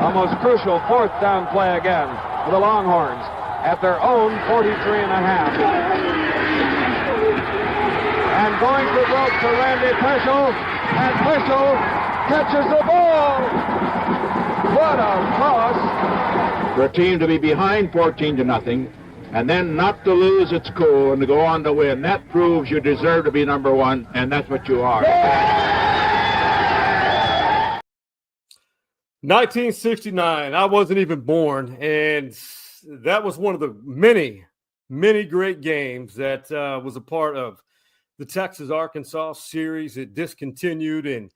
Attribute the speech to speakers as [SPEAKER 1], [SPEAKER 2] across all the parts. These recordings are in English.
[SPEAKER 1] Almost crucial fourth down play again for the Longhorns at their own 43.5. And going for broke to Randy Peschel, and Peschel catches the ball. What a toss.
[SPEAKER 2] For a team to be behind 14-0 and then not to lose its cool and to go on to win, that proves you deserve to be number one, and that's what you are.
[SPEAKER 3] 1969, I wasn't even born, and that was one of the many, many great games that was a part of the Texas-Arkansas series. It discontinued in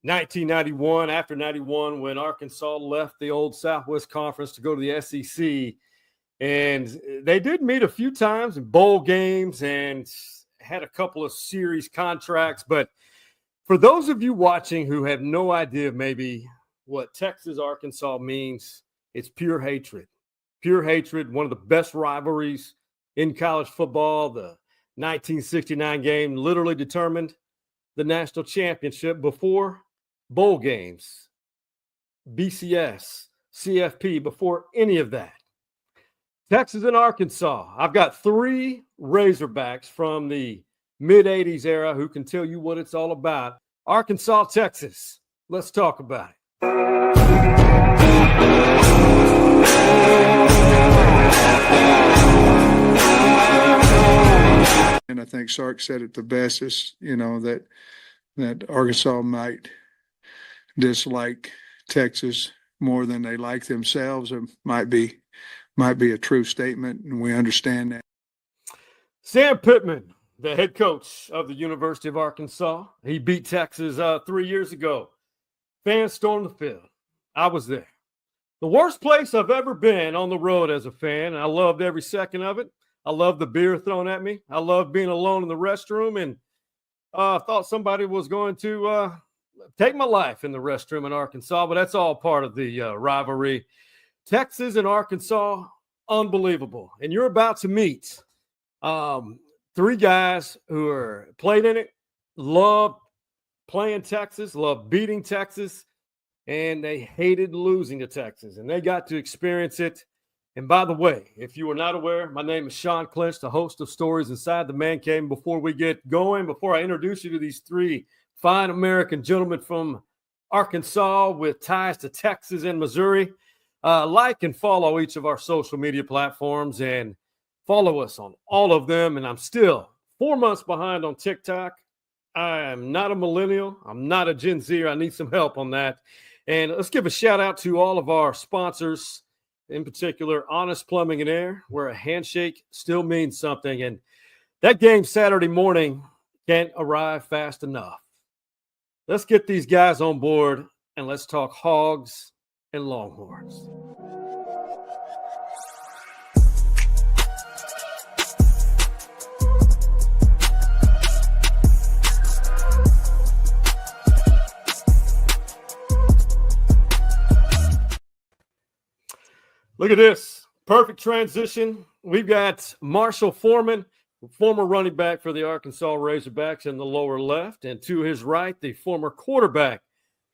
[SPEAKER 3] 1991, after 91, when Arkansas left the old Southwest Conference to go to the SEC. And they did meet a few times in bowl games and had a couple of series contracts. But for those of you watching who have no idea maybe what Texas-Arkansas means, it's pure hatred. Pure hatred, one of the best rivalries in college football. The 1969 game literally determined the national championship before bowl games, BCS, CFP, before any of that. Texas and Arkansas. I've got three Razorbacks from the mid-'80s era who can tell you what it's all about. Arkansas, Texas. Let's talk about it.
[SPEAKER 4] And I think Sark said it the best, is, that Arkansas might dislike Texas more than they like themselves. It might be a true statement, and we understand that.
[SPEAKER 3] Sam Pittman, the head coach of the University of Arkansas, he beat Texas 3 years ago. Fans stormed the field. I was there. The worst place I've ever been on the road as a fan. I loved every second of it. I loved the beer thrown at me. I loved being alone in the restroom, and I thought somebody was going to take my life in the restroom in Arkansas, but that's all part of the rivalry. Texas and Arkansas, unbelievable. And you're about to meet three guys who are played in it, love playing Texas, love beating Texas, and they hated losing to Texas, and they got to experience it. And by the way, if you are not aware, my name is Sean Clinch, the host of Stories Inside the Man Cave. Before we get going, before I introduce you to these three fine American gentlemen from Arkansas with ties to Texas and Missouri, like and follow each of our social media platforms and follow us on all of them. And I'm still 4 months behind on TikTok. I am not a millennial. I'm not a Gen Zer. I need some help on that. And let's give a shout out to all of our sponsors, in particular, Honest Plumbing and Air, where a handshake still means something. And that game Saturday morning can't arrive fast enough. Let's get these guys on board and let's talk Hogs and Longhorns. Look at this. Perfect transition. We've got Marshall Foreman, former running back for the Arkansas Razorbacks in the lower left, and to his right, the former quarterback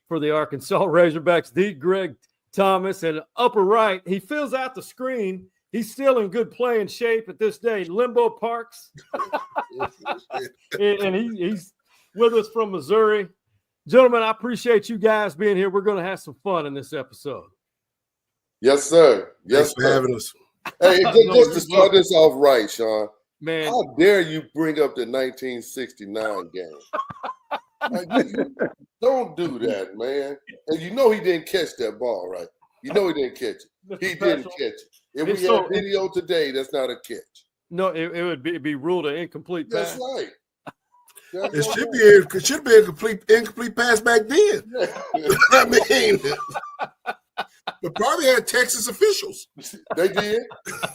[SPEAKER 3] for the Arkansas Razorbacks, the Greg Thomas, and upper right, he fills out the screen. He's still in good playing shape at this day, Limbo Parks. and he's with us from Missouri. Gentlemen, I appreciate you guys being here. We're going to have some fun in this episode.
[SPEAKER 5] Yes, sir. Yes,
[SPEAKER 6] Thanks for having us.
[SPEAKER 5] Hey, just to start this off right, Sean.
[SPEAKER 3] Man,
[SPEAKER 5] how dare you bring up the 1969 game? Don't do that, man. And you know he didn't catch that ball, right? You know he didn't catch it. He didn't catch it. If we had video today, that's not a catch.
[SPEAKER 3] No, it would be ruled an incomplete pass.
[SPEAKER 5] That's right.
[SPEAKER 6] It should be a incomplete pass back then. I mean, but probably had Texas officials.
[SPEAKER 5] They did.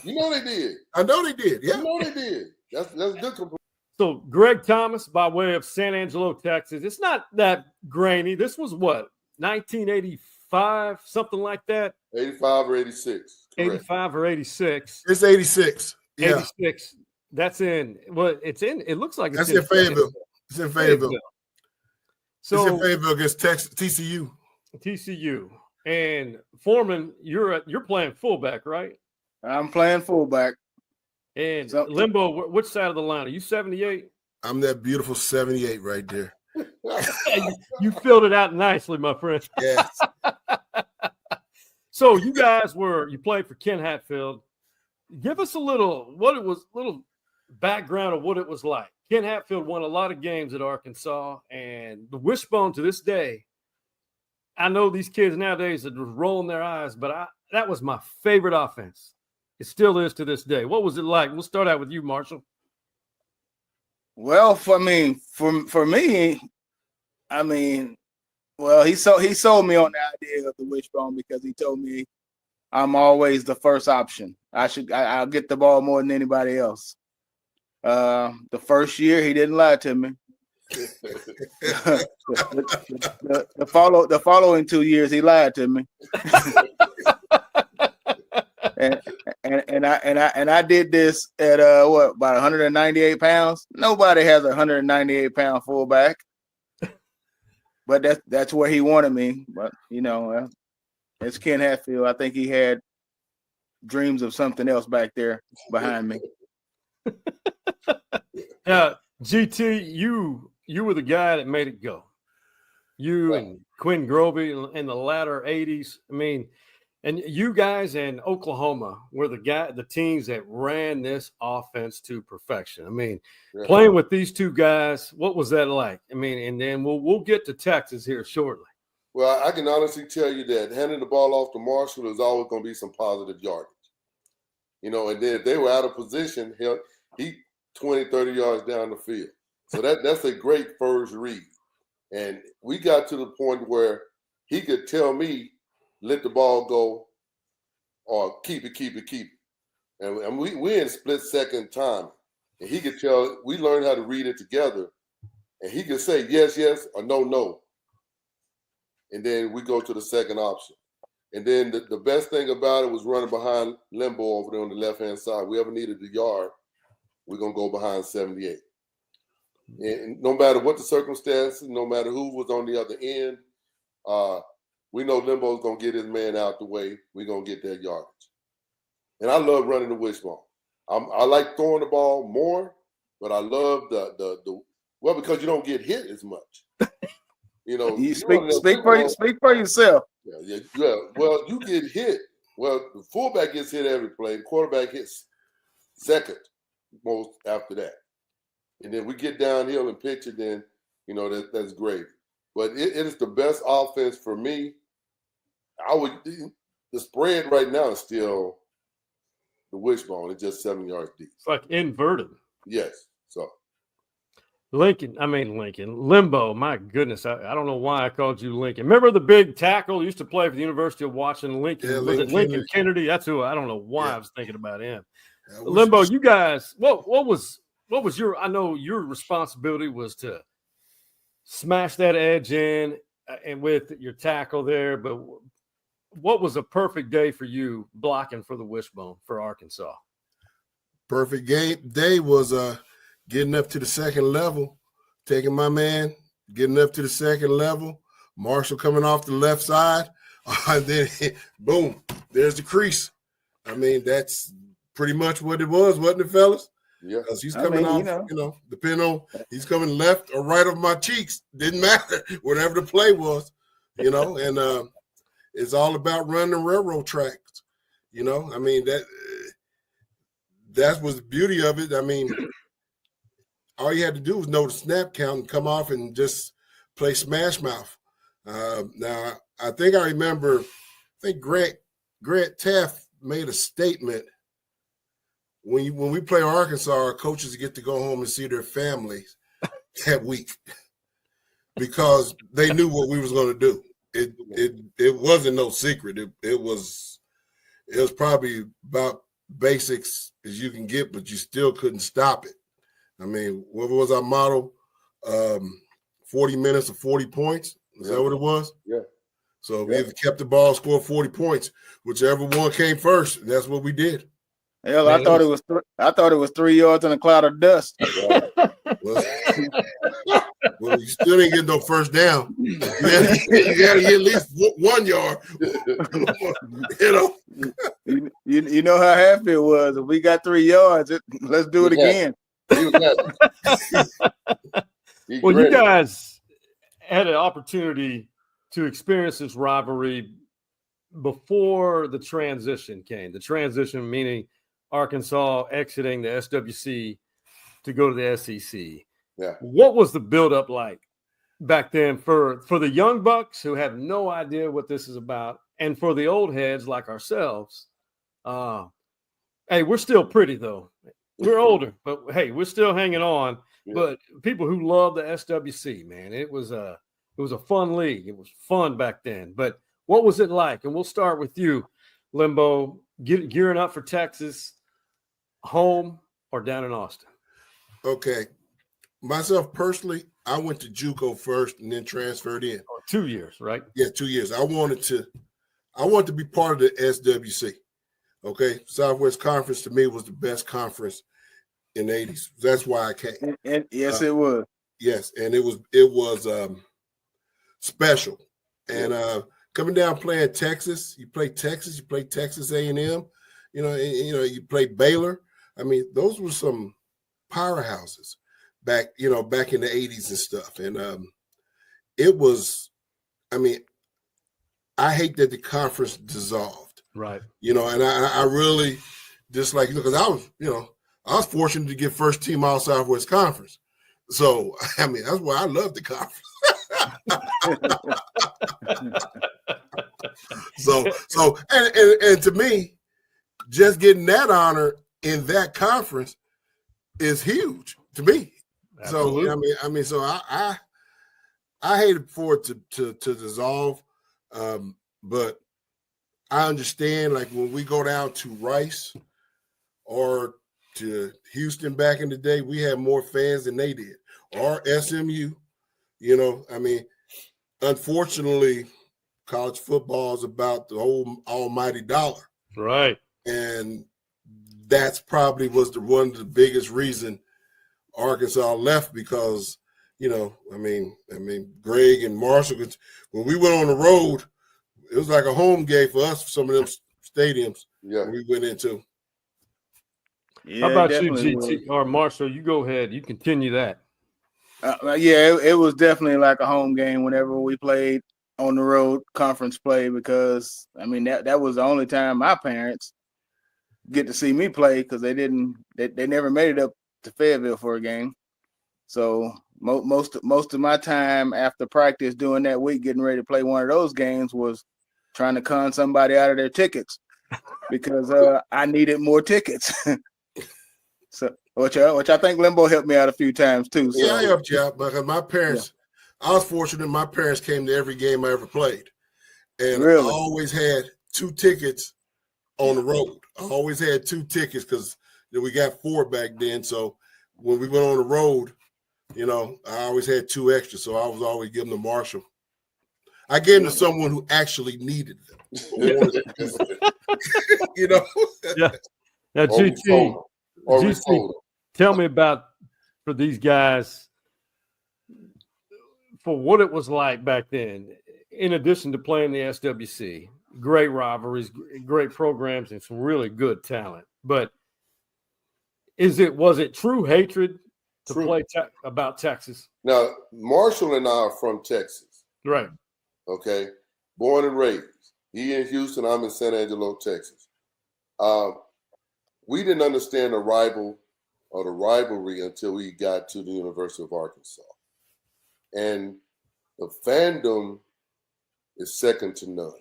[SPEAKER 5] You know they did.
[SPEAKER 6] I know they did. Yeah.
[SPEAKER 5] You know they did. That's good.
[SPEAKER 3] So Greg Thomas, by way of San Angelo, Texas. It's not that grainy. This was what, 1985, something like that?
[SPEAKER 5] 85 or 86. Correct.
[SPEAKER 3] 85 or 86.
[SPEAKER 6] It's 86. Yeah.
[SPEAKER 3] 86. That's in. Well, it's in. It looks like it's
[SPEAKER 6] in Fayetteville. It's in Fayetteville.
[SPEAKER 3] So
[SPEAKER 6] it's in Fayetteville against Texas, TCU.
[SPEAKER 3] TCU. And Foreman, you're playing fullback, right?
[SPEAKER 7] I'm playing fullback.
[SPEAKER 3] And Limbo, which side of the line? Are you 78?
[SPEAKER 6] I'm that beautiful 78 right there.
[SPEAKER 3] You filled it out nicely, my friend.
[SPEAKER 6] Yes.
[SPEAKER 3] So you guys you played for Ken Hatfield. Give us a little background of what it was like. Ken Hatfield won a lot of games at Arkansas, and the Wishbone to this day, I know these kids nowadays are just rolling their eyes, but that was my favorite offense. It still is to this day. What was it like? We'll start out with you, Marshall.
[SPEAKER 7] Well, for me, well, he sold me on the idea of the wishbone because he told me I'm always the first option. I'll get the ball more than anybody else. The first year he didn't lie to me. the following 2 years he lied to me. And I did this at about 198 pounds. Nobody has a 198-pound fullback, but that's where he wanted me. But it's Ken Hatfield. I think he had dreams of something else back there behind me.
[SPEAKER 3] GT, you were the guy that made it go. You and Quinn Grovey in the latter 80s. I mean. And you guys in Oklahoma were the teams that ran this offense to perfection. I mean, playing with these two guys, what was that like? I mean, and then we'll get to Texas here shortly.
[SPEAKER 5] Well, I can honestly tell you that handing the ball off to Marshall is always going to be some positive yardage. And then if they were out of position, he 20, 30 yards down the field. So that's a great first read. And we got to the point where he could tell me, let the ball go, or keep it. And we in split second time. And he could tell, we learned how to read it together. And he could say yes, or no. And then we go to the second option. And then the best thing about it was running behind Limbo over there on the left-hand side. We ever needed the yard, we're going to go behind 78. And no matter what the circumstances, no matter who was on the other end, we know Limbo's going to get his man out the way. We're going to get that yardage. And I love running the wishbone. I like throwing the ball more, but I love because you don't get hit as much.
[SPEAKER 7] You speak for yourself.
[SPEAKER 5] Yeah. Well, you get hit. Well, the fullback gets hit every play. The quarterback hits second most after that. And then we get downhill and pitch it, then, that's great. But it is the best offense for me. The spread right now is still the wishbone. It's just 7 yards deep.
[SPEAKER 3] It's like inverted.
[SPEAKER 5] Yes. So
[SPEAKER 3] Limbo. My goodness, I don't know why I called you Lincoln. Remember the big tackle who used to play for the University of Washington? Lincoln.
[SPEAKER 6] Yeah,
[SPEAKER 3] was it Lincoln Kennedy? That's who. I don't know why I was thinking about him. Limbo, you guys. What was your? I know your responsibility was to smash that edge in and with your tackle there, but what was a perfect day for you blocking for the wishbone for Arkansas?
[SPEAKER 6] Perfect day was getting up to the second level, taking my man, getting up to the second level, Marshall coming off the left side, and then boom, there's the crease. I mean, that's pretty much what it was, wasn't it, fellas?
[SPEAKER 5] Yeah,
[SPEAKER 6] because he's coming depending on he's coming left or right of my cheeks. Didn't matter, whatever the play was, and it's all about running the railroad tracks. I mean that was the beauty of it. I mean, all you had to do was know the snap count and come off and just play smash mouth. Now I remember Grant Taft made a statement. When we play Arkansas, our coaches get to go home and see their families that week because they knew what we was going to do. It wasn't no secret. It was probably about basics as you can get, but you still couldn't stop it. I mean, what was our motto? 40 minutes or 40 points. Is that what it was?
[SPEAKER 5] Yeah.
[SPEAKER 6] So we either kept the ball, scored 40 points, whichever one came first. That's what we did.
[SPEAKER 7] Hell, I thought it was 3 yards in a cloud of dust.
[SPEAKER 6] Well, you still didn't get no first down. You got to get at least 1 yard.
[SPEAKER 7] You know how Hatfield was. If we got 3 yards, let's do it again.
[SPEAKER 3] Well, you guys had an opportunity to experience this rivalry before the transition came. The transition meaning Arkansas exiting the SWC to go to the SEC.
[SPEAKER 5] Yeah.
[SPEAKER 3] What was the buildup like back then for the young bucks who have no idea what this is about, and for the old heads like ourselves? Hey, we're still pretty though. We're older, but hey, we're still hanging on. Yeah. But people who love the SWC, man, it was a fun league. It was fun back then. But what was it like? And we'll start with you, Limbo, gearing up for Texas, home or down in Austin?
[SPEAKER 6] Okay. Myself personally, I went to JUCO first and then transferred in.
[SPEAKER 3] 2 years, right?
[SPEAKER 6] Yeah, 2 years. I wanted to be part of the SWC. Okay. Southwest Conference to me was the best conference in the 80s. That's why I came.
[SPEAKER 7] And yes, it was.
[SPEAKER 6] Yes, and it was special. And coming down playing Texas, you play Texas A&M, you play Baylor. I mean, those were some powerhouses back in the 80s and stuff. And it was, I mean, I hate that the conference dissolved.
[SPEAKER 3] Right.
[SPEAKER 6] And I really dislike it because I was fortunate to get first team all Southwest Conference. So, I mean, that's why I love the conference. so and to me, just getting that honor in that conference is huge to me. Absolutely. So so I hated for it to dissolve, but I understand, like when we go down to Rice or to Houston back in the day, we had more fans than they did, or SMU. Unfortunately, college football is about the whole almighty dollar.
[SPEAKER 3] Right.
[SPEAKER 6] And that's probably was one of the biggest reason Arkansas left, because, Greg and Marshall, when we went on the road, it was like a home game for us for some of them stadiums we went into.
[SPEAKER 3] Yeah, how about you, GT or Marshall? You go ahead. You continue that.
[SPEAKER 7] It was definitely like a home game whenever we played on the road conference play, because that was the only time my parents get to see me play, because they never made it up to Fayetteville for a game. So most of my time after practice during that week getting ready to play one of those games was trying to con somebody out of their tickets, because I needed more tickets. So which I think Limbo helped me out a few times too. So.
[SPEAKER 6] Yeah, I helped you out because my parents, I was fortunate my parents came to every game I ever played. And I always had 2 tickets on the road. I always had 2 tickets because we got 4 back then. So when we went on the road, I always had 2 extra. So I was always giving them to Marshall. I gave them to someone who actually needed them.
[SPEAKER 3] Yeah. Now, GT, tell me about, for these guys, for what it was like back then, in addition to playing the SWC, great rivalries, great programs, and some really good talent. But was it true hatred to play about Texas?
[SPEAKER 5] Now, Marshall and I are from Texas.
[SPEAKER 3] Right.
[SPEAKER 5] Okay. Born and raised. He in Houston, I'm in San Angelo, Texas. We didn't understand the rivalry until we got to the University of Arkansas. And the fandom is second to none.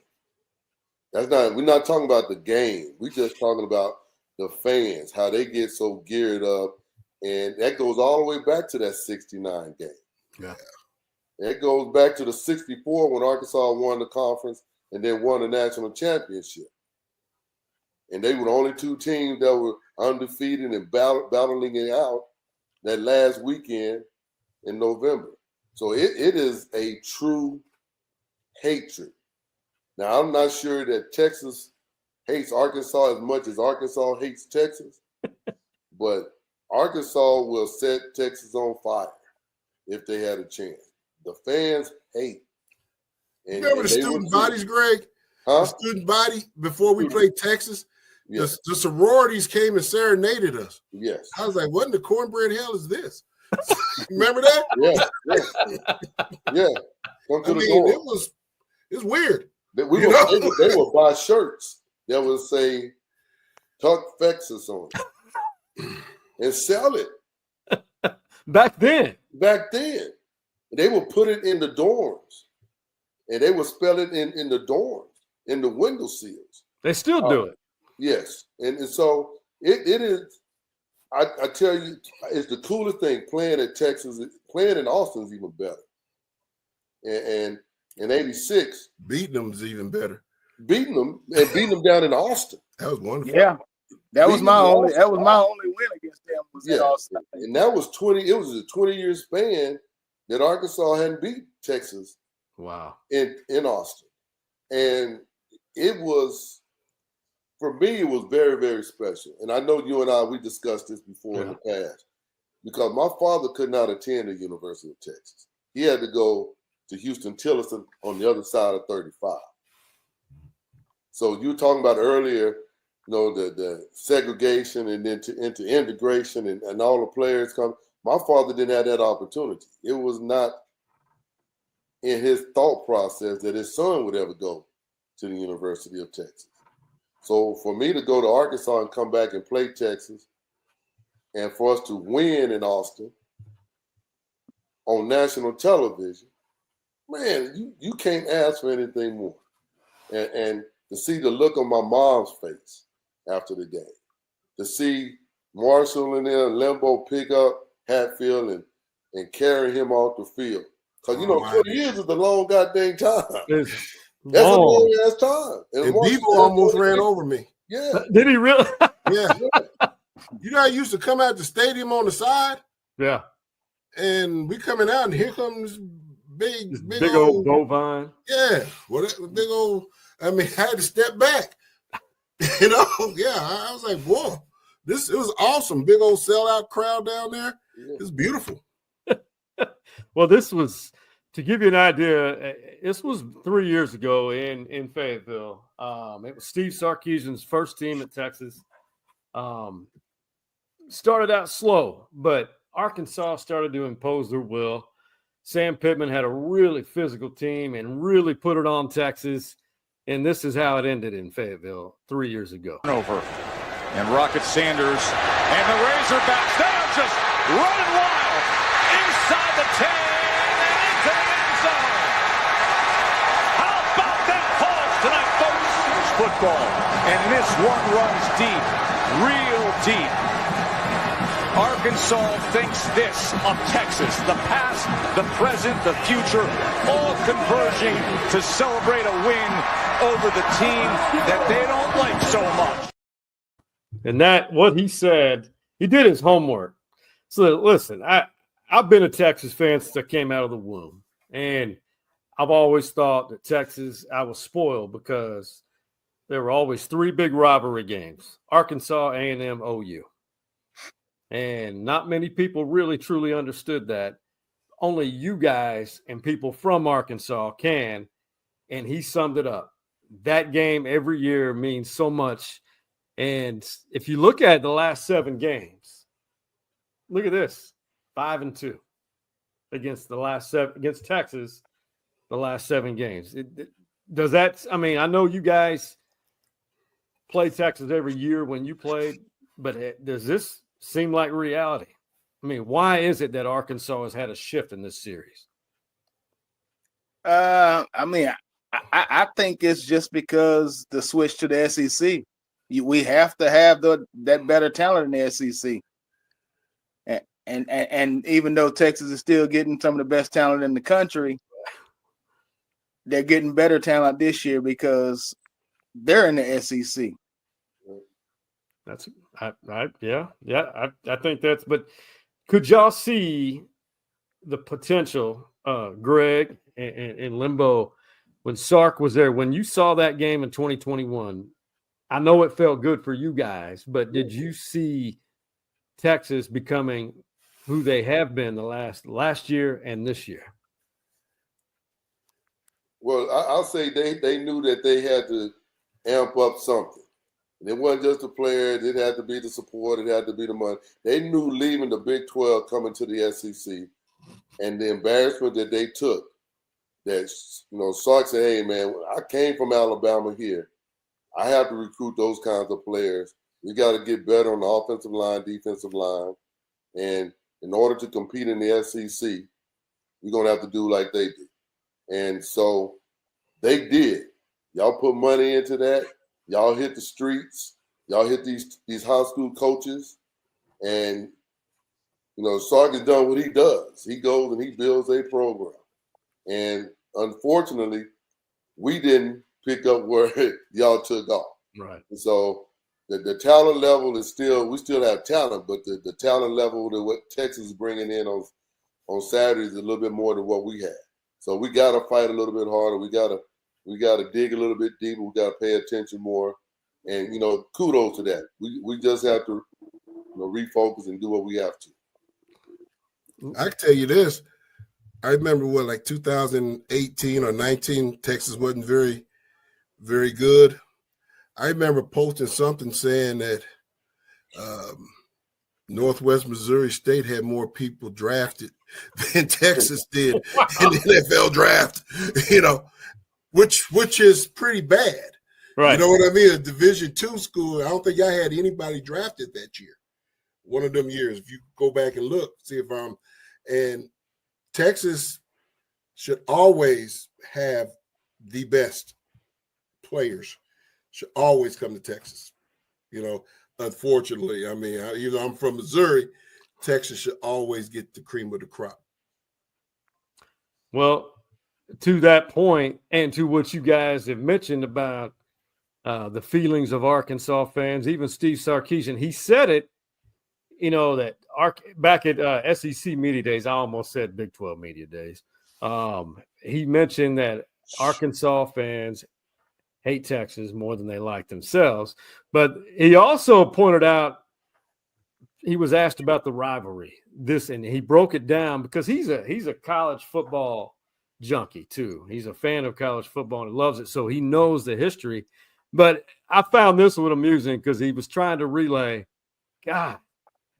[SPEAKER 5] We're not talking about the game. We're just talking about the fans, how they get so geared up. And that goes all the way back to that 69 game.
[SPEAKER 3] Yeah.
[SPEAKER 5] It goes back to the 64 when Arkansas won the conference and then won the national championship. And they were the only 2 teams that were undefeated and battling it out that last weekend in November. So it is a true hatred. Now, I'm not sure that Texas hates Arkansas as much as Arkansas hates Texas, but Arkansas will set Texas on fire. if they had a chance. The fans hate. And,
[SPEAKER 6] Remember the student bodies, Greg?
[SPEAKER 5] Huh?
[SPEAKER 6] The student body before we played Texas?
[SPEAKER 5] Yes.
[SPEAKER 6] The sororities came and serenaded us.
[SPEAKER 5] Yes.
[SPEAKER 6] I was like, what in the cornbread hell is this? Remember that?
[SPEAKER 5] Yeah. Come to the door.
[SPEAKER 6] It's weird.
[SPEAKER 5] They would buy shirts that would say Tuck Texas on it and sell it.
[SPEAKER 3] Back then.
[SPEAKER 5] They would put it in the dorms. And they would spell it in the dorms, in the window sills.
[SPEAKER 3] They still do it.
[SPEAKER 5] Yes. And so it is, I tell you, it's the coolest thing. Playing at Texas, playing in Austin is even better. And in 86.
[SPEAKER 6] Beating them is even better.
[SPEAKER 5] Beating them down in Austin.
[SPEAKER 6] That was wonderful.
[SPEAKER 7] Yeah. That was my only win against them was in Austin.
[SPEAKER 5] And that was it was a 20-year span that Arkansas hadn't beat Texas.
[SPEAKER 3] Wow.
[SPEAKER 5] In Austin. And it was, for me, it was very, very special. And I know you and we discussed this before in the past, because my father could not attend the University of Texas. He had to go to Houston-Tillerson on the other side of 35. So you were talking about earlier, the segregation and then into integration and all the players come. My father didn't have that opportunity. It was not in his thought process that his son would ever go to the University of Texas. So for me to go to Arkansas and come back and play Texas, and for us to win in Austin on national television, man, you can't ask for anything more. And to see the look on my mom's face after the game, to see Marshall and Limbo pick up Hatfield and carry him off the field. Because, 20 years is a long goddamn time. That's a long ass time.
[SPEAKER 6] And Bevo almost ran over me.
[SPEAKER 5] Yeah.
[SPEAKER 3] Did he really?
[SPEAKER 6] Yeah. I used to come out the stadium on the side.
[SPEAKER 3] Yeah.
[SPEAKER 6] And we coming out, and here comes big
[SPEAKER 3] old bovine.
[SPEAKER 6] Yeah. Well, that big old, I had to step back. I was like, boy, it was awesome. Big old sellout crowd down there. Yeah. It's beautiful.
[SPEAKER 3] Well, this was, to give you an idea, this was 3 years ago in Fayetteville. It was Steve Sarkisian's first team at Texas. Started out slow, but Arkansas started to impose their will. Sam Pittman had a really physical team and really put it on Texas. And this is how it ended in Fayetteville 3 years ago.
[SPEAKER 8] Over. And Rocket Sanders and the Razorbacks, they're just running wild inside the 10 and into the end zone. How about that Hogs tonight, folks? It's football. And this one runs deep, real deep. Arkansas thinks this of Texas. The past, the present, the future, all converging to celebrate a win over the team that they don't like so much.
[SPEAKER 3] And that, what he said, he did his homework. So listen, I've been a Texas fan since I came out of the womb. And I've always thought that Texas, I was spoiled because there were always three big rivalry games: Arkansas, A&M, OU. And not many people really truly understood that. Only you guys and people from Arkansas can. And he summed it up. That game every year means so much. And if you look at the last 7 games, look at this: 5-2 against against Texas, the last 7 games. Does that, I know you guys play Texas every year when you played, but does this seem like reality? Why is it that Arkansas has had a shift in this series?
[SPEAKER 7] I think it's just because the switch to the SEC. We have to have that better talent in the SEC. And even though Texas is still getting some of the best talent in the country, they're getting better talent this year because they're in the SEC.
[SPEAKER 3] I think that's. But could y'all see the potential, Greg and Limbo, when Sark was there? When you saw that game in 2021, I know it felt good for you guys, but did you see Texas becoming who they have been the last year and this year?
[SPEAKER 5] Well, I'll say they knew that they had to amp up something. It wasn't just the players. It had to be the support. It had to be the money. They knew leaving the Big 12, coming to the SEC, and the embarrassment that they took, that, Sark said, hey, man, I came from Alabama here. I have to recruit those kinds of players. We got to get better on the offensive line, defensive line. And in order to compete in the SEC, we're going to have to do like they do. And so they did. Y'all put money into that. Y'all hit the streets. Y'all hit these high school coaches. And, Sark has done what he does. He goes and he builds a program. And unfortunately, we didn't pick up where y'all took off.
[SPEAKER 3] Right.
[SPEAKER 5] And so the talent level is we still have talent, but the talent level that what Texas is bringing in on Saturdays is a little bit more than what we had. So we got to fight a little bit harder. We got to dig a little bit deeper. We got to pay attention more. And, kudos to that. We just have to refocus and do what we have to.
[SPEAKER 6] I can tell you this. I remember 2018 or 19, Texas wasn't very, very good. I remember posting something saying that Northwest Missouri State had more people drafted than Texas did in the NFL draft, which is pretty bad.
[SPEAKER 3] Right.
[SPEAKER 6] You know what I mean? A Division II school, I don't think I had anybody drafted that year. One of them years, if you go back and look, see if and Texas should always have the best players, should always come to Texas. Unfortunately, I'm from Missouri, Texas should always get the cream of the crop.
[SPEAKER 3] Well, to that point, and to what you guys have mentioned about the feelings of Arkansas fans, even Steve Sarkisian, he said it, that back at SEC Media Days, I almost said Big 12 Media Days. He mentioned that Arkansas fans hate Texas more than they like themselves. But he also pointed out, he was asked about the rivalry, and he broke it down because he's a college football junkie too. He's a fan of college football and loves it, so he knows the history. But I found this one amusing because he was trying to relay, God,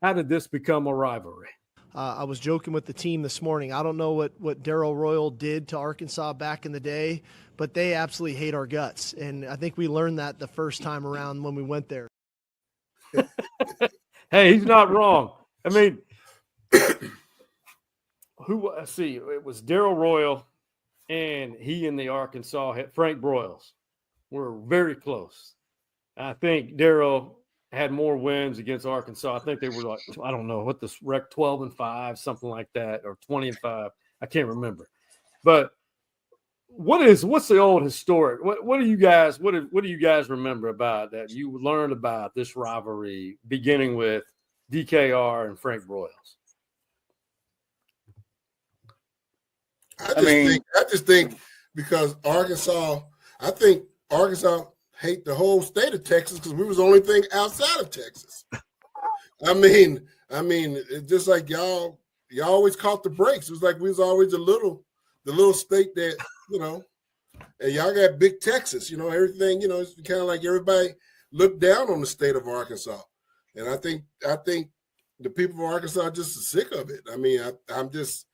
[SPEAKER 3] how did this become a rivalry?
[SPEAKER 9] I was joking with the team this morning. I don't know what Darrell Royal did to Arkansas back in the day, but they absolutely hate our guts. And I think we learned that the first time around when we went there.
[SPEAKER 3] Hey, he's not wrong. I mean, it was Darrell Royal, and he and the Arkansas had Frank Broyles were very close. I think Darrell had more wins against Arkansas. I think they were I don't know what this rec 12-5, something like that, or 20-5. I can't remember. But what's the old historic? What do you guys remember about that you learned about this rivalry beginning with DKR and Frank Broyles?
[SPEAKER 6] I just think because Arkansas hate the whole state of Texas because we was the only thing outside of Texas. I mean, it's just like y'all always caught the breaks. It was like we was always the little state that, and y'all got big Texas, everything, it's kind of like everybody looked down on the state of Arkansas. And I think the people of Arkansas are just sick of it. I mean, I'm just,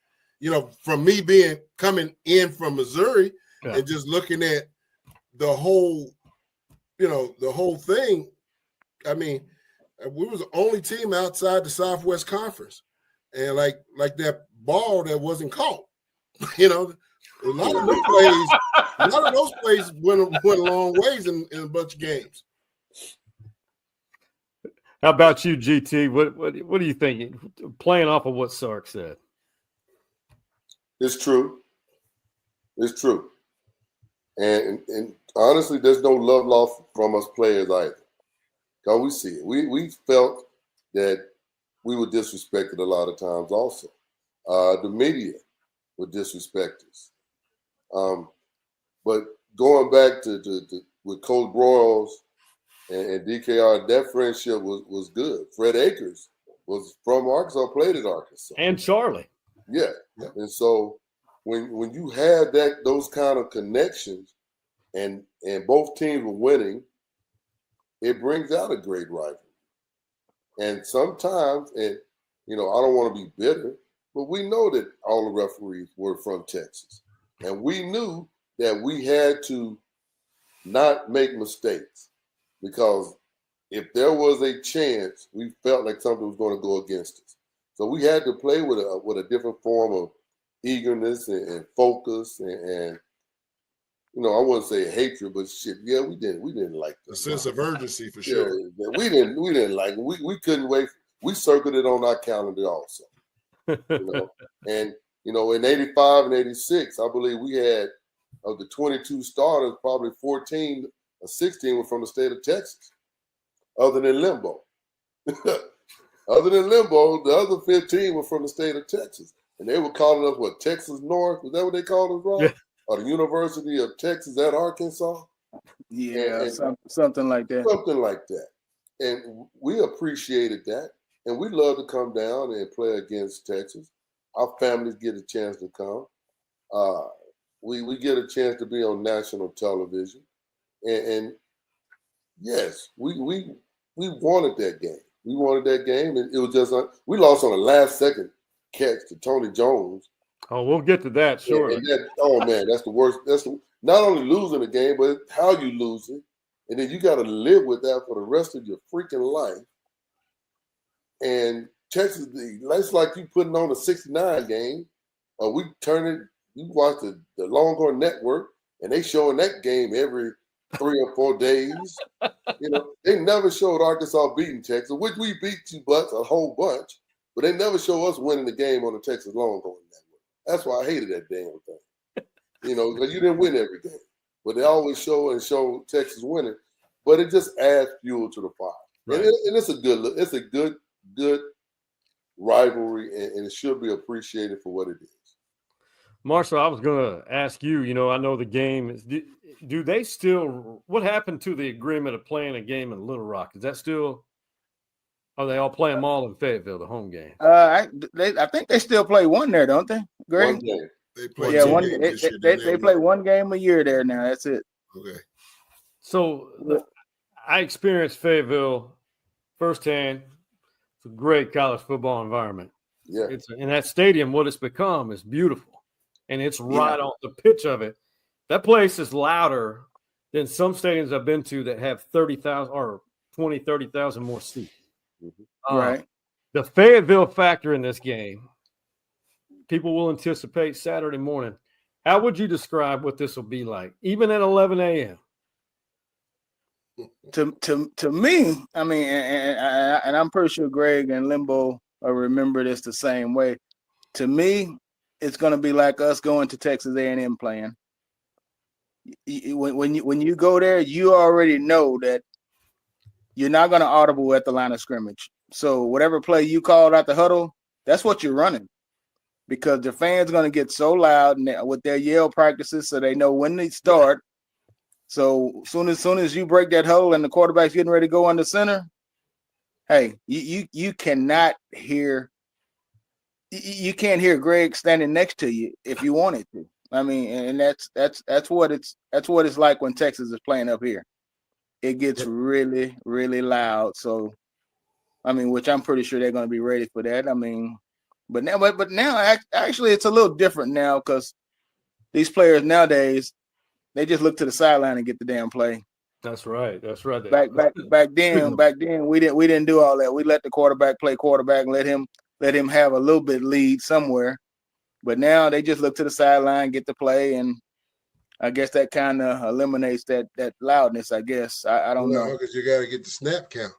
[SPEAKER 6] from me coming in from Missouri and just looking at the whole thing. I mean, we was the only team outside the Southwest Conference, and like that ball that wasn't caught. A lot of those plays went a long ways in a bunch of games.
[SPEAKER 3] How about you, GT? What do you think? Playing off of what Sark said.
[SPEAKER 5] It's true. It's true. And honestly, there's no love lost from us players either. Because we see it. We felt that we were disrespected a lot of times also. The media would disrespect us. But going back to with Coach Broyles and DKR, that friendship was good. Fred Akers was from Arkansas, played at Arkansas.
[SPEAKER 3] And Charlie.
[SPEAKER 5] Yeah. And so when you had those kind of connections and both teams were winning, it brings out a great rivalry. And sometimes, and I don't want to be bitter, but we know that all the referees were from Texas. And we knew that we had to not make mistakes, because if there was a chance, we felt like something was going to go against us. So we had to play with a different form of eagerness and focus and I wouldn't say hatred, but shit, yeah, we didn't like
[SPEAKER 6] a sense of urgency for
[SPEAKER 5] yeah,
[SPEAKER 6] sure.
[SPEAKER 5] we didn't like it. We couldn't wait. We circled it on our calendar also. And in 85 and 86, I believe we had, of the 22 starters, probably 14 or 16 were from the state of Texas, other than Limbo. Other than Limbo, the other 15 were from the state of Texas. And they were calling us, what, Texas North? Was that what they called us, Rob?
[SPEAKER 3] Yeah.
[SPEAKER 5] Or the University of Texas at Arkansas?
[SPEAKER 7] Yeah, something like that.
[SPEAKER 5] Something like that. And we appreciated that. And we love to come down and play against Texas. Our families get a chance to come. We get a chance to be on national television. And yes, we wanted that game. We wanted that game, and it was just we lost on a last-second catch to Tony Jones.
[SPEAKER 3] Oh, we'll get to that, sure.
[SPEAKER 5] And that's the worst. That's not only losing the game, but how you lose it, and then you got to live with that for the rest of your freaking life. And Texas, that's like you putting on a 69 game. We turn it. You watch the Longhorn Network, and they showing that game every 3 or 4 days. They never showed Arkansas beating Texas, which we beat you butts a whole bunch, but they never show us winning the game on the Texas Longhorn Network. That's why I hated that damn thing. Because you didn't win every game, but they always show Texas winning. But it just adds fuel to the fire, right. And it's a good rivalry, and it should be appreciated for what it is.
[SPEAKER 3] Marshall, I was going to ask you, I know the game is, do they still, what happened to the agreement of playing a game in Little Rock? Is that still, are they all playing them all in Fayetteville, the home game?
[SPEAKER 7] I think they still play one there, don't they, Greg?
[SPEAKER 5] One game.
[SPEAKER 6] They play
[SPEAKER 7] they play one game a year there now. That's it.
[SPEAKER 6] Okay.
[SPEAKER 3] So I experienced Fayetteville firsthand. It's a great college football environment.
[SPEAKER 5] Yeah.
[SPEAKER 3] In that stadium, what it's become is beautiful. And it's right on the pitch of it. That place is louder than some stadiums I've been to that have 30,000 or 20, 30,000 more seats.
[SPEAKER 7] Mm-hmm. Right.
[SPEAKER 3] The Fayetteville factor in this game, people will anticipate Saturday morning. How would you describe what this will be like, even at 11 a.m.?
[SPEAKER 7] To me, I mean, and I'm pretty sure Greg and Limbo will remember this the same way. To me, it's going to be like us going to Texas A&M playing. When you go there, you already know that you're not going to audible at the line of scrimmage. So whatever play you called out the huddle, that's what you're running, because the fans going to get so loud with their yell practices, so they know when they start. So soon as you break that huddle and the quarterback's getting ready to go under center, hey, you cannot hear. You can't hear Greg standing next to you if you wanted to. I mean, and that's what it's like when Texas is playing up here. It gets really, really loud. So, I mean, which I'm pretty sure they're going to be ready for that. I mean, but now actually it's a little different now, because these players nowadays, they just look to the sideline and get the damn play.
[SPEAKER 3] That's right.
[SPEAKER 7] Back then we didn't do all that. We let the quarterback play quarterback and let him have a little bit lead somewhere. But now they just look to the sideline, get the play, and I guess that kind of eliminates that loudness, I guess. I don't know.
[SPEAKER 6] Because you got to get the snap count.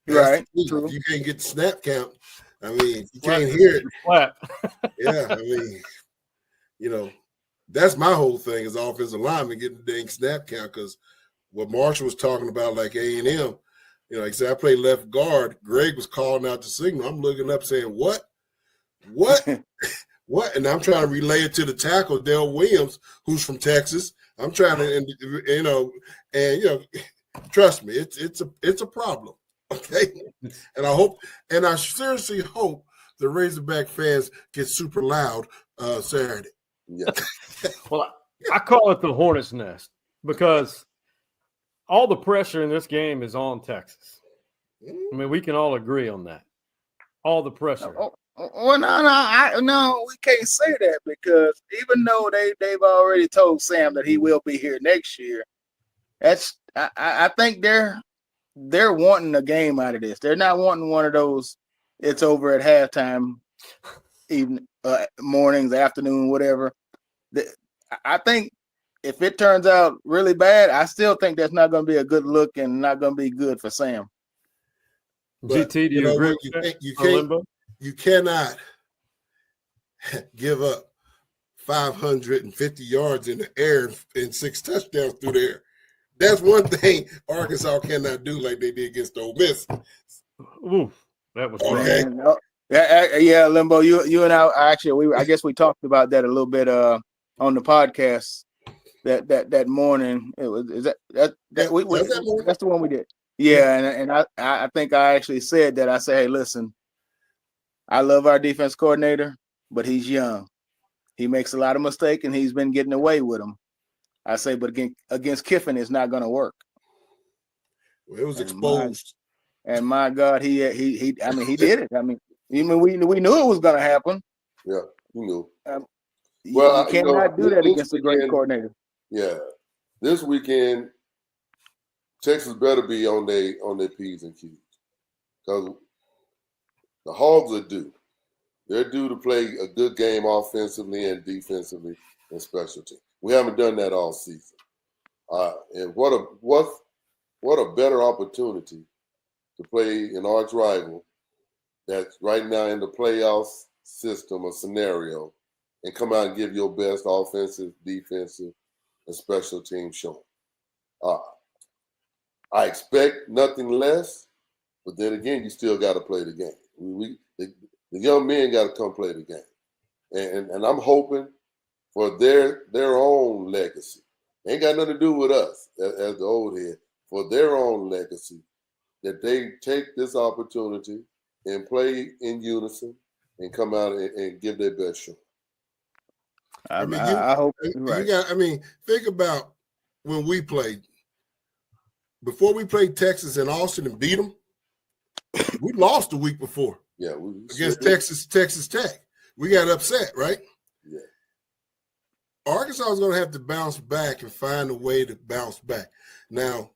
[SPEAKER 7] Right. True.
[SPEAKER 6] If you can't get the snap count, I mean, you can't hear it. Yeah, I mean, that's my whole thing as offensive lineman, getting the dang snap count, because what Marshall was talking about, like A&M, like I said, I play left guard. Greg was calling out the signal. I'm looking up saying, what? What? And I'm trying to relay it to the tackle, Dale Williams, who's from Texas. I'm trying to, trust me, it's a problem. Okay, and I seriously hope the Razorback fans get super loud Saturday.
[SPEAKER 5] Yeah.
[SPEAKER 3] Well, I call it the hornet's nest because all the pressure in this game is on Texas. I mean, we can all agree on that. All the pressure.
[SPEAKER 7] Well, no, we can't say that because even though they've already told Sam that he will be here next year, I think they're wanting a game out of this. They're not wanting one of those. It's over at halftime, evening, mornings, afternoon, whatever. I think if it turns out really bad, I still think that's not going to be a good look and not going to be good for Sam.
[SPEAKER 6] But,
[SPEAKER 3] GT, do you agree with that?
[SPEAKER 6] You cannot give up 550 yards in the air and 6 touchdowns through there. That's one thing Arkansas cannot do like they did against Ole Miss.
[SPEAKER 3] Ooh, that was
[SPEAKER 6] okay.
[SPEAKER 7] Yeah, Limbo. You and I guess we talked about that a little bit on the podcast that morning. That's the one we did. Yeah, and I think I actually said that. I said, hey, listen, I love our defense coordinator, but he's young. He makes a lot of mistakes, and he's been getting away with them. I say, but against Kiffin, it's not going to work.
[SPEAKER 6] Well, it was exposed.
[SPEAKER 7] And my God, he did it. I mean, even we knew it was going to happen.
[SPEAKER 5] Yeah, you knew.
[SPEAKER 7] You cannot do that against a great coordinator.
[SPEAKER 5] Yeah, this weekend, Texas better be on their P's and Q's because the Hogs are due. They're due to play a good game offensively and defensively and special teams. We haven't done that all season. And what a better opportunity to play an arch rival that's right now in the playoffs system or scenario and come out and give your best offensive, defensive, and special team show. I expect nothing less, but then again, you still got to play the game. The young men got to come play the game, and I'm hoping for their own legacy. Ain't got nothing to do with us as the old head. For their own legacy, that they take this opportunity and play in unison and come out and give their best shot.
[SPEAKER 7] I hope right.
[SPEAKER 6] Think about when we played. Before we played Texas and Austin and beat them, we lost the week before.
[SPEAKER 5] Yeah,
[SPEAKER 6] against Texas Tech. We got upset, right?
[SPEAKER 5] Yeah.
[SPEAKER 6] Arkansas is going to have to bounce back and find a way to bounce back. Now,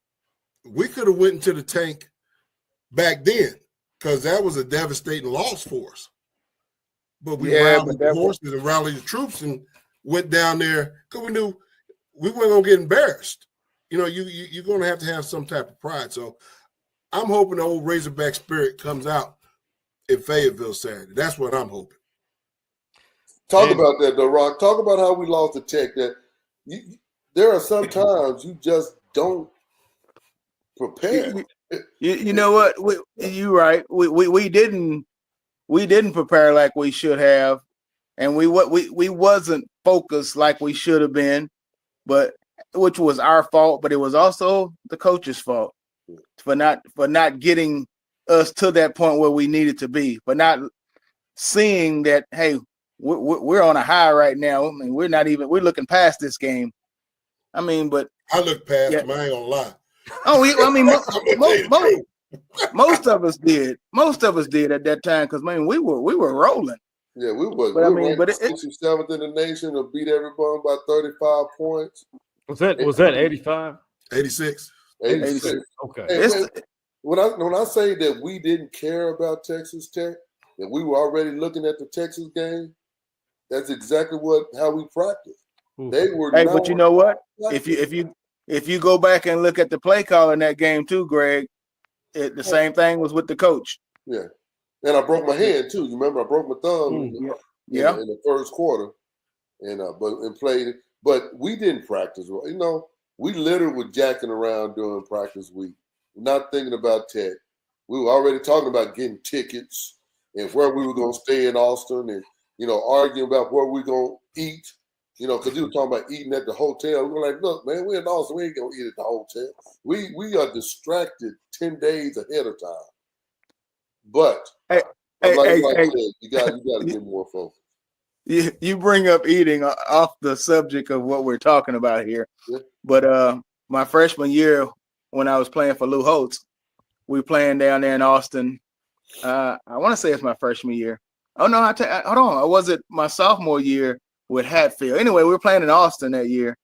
[SPEAKER 6] we could have went into the tank back then because that was a devastating loss for us. But we rallied the horses and rallied the troops and went down there because we knew we weren't going to get embarrassed. You know, you're going to have some type of pride. So I'm hoping the old Razorback spirit comes out in Fayetteville Saturday. That's what I'm hoping.
[SPEAKER 5] Talk about that, though, Rock. Talk about how we lost the Tech. That there are some times you just don't prepare.
[SPEAKER 7] You know what? You're right. We didn't prepare like we should have, and we wasn't focused like we should have been, but which was our fault. But it was also the coach's fault for not getting us to that point where we needed to be, but not seeing that, hey, we're on a high right now. I mean, we're looking past this game. I mean, but
[SPEAKER 6] I look past them. I ain't gonna lie.
[SPEAKER 7] Oh, most of us did. Most of us did at that time because we were rolling.
[SPEAKER 5] Yeah, we were.
[SPEAKER 7] But
[SPEAKER 5] we were 67th in the nation to beat everyone by 35 points.
[SPEAKER 3] Was that 85?
[SPEAKER 6] 86.
[SPEAKER 5] 86.
[SPEAKER 3] Okay.
[SPEAKER 5] When I say that we didn't care about Texas Tech, that we were already looking at the Texas game, that's exactly how we practiced. They were.
[SPEAKER 7] Hey, but you know what? If you go back and look at the play call in that game too, Greg, the same thing was with the coach.
[SPEAKER 5] Yeah, and I broke my hand too. You remember I broke my thumb in the first quarter, and played it. But we didn't practice. You know, we literally were jacking around during practice week, not thinking about Tech. We were already talking about getting tickets and where we were going to stay in Austin, and arguing about where we were going to eat You know, because he was talking about eating at the hotel. We were like, look, man, we're in Austin. We ain't gonna eat at the hotel. We are distracted 10 days ahead of time. But like I said, you got to get more focused.
[SPEAKER 7] You bring up eating off the subject of what we're talking about here.
[SPEAKER 5] Yeah.
[SPEAKER 7] But my freshman year, when I was playing for Lou Holtz, we playing down there in Austin. I want to say it's my freshman year. Oh no, hold on. Or was it my sophomore year with Hatfield? Anyway, we were playing in Austin that year,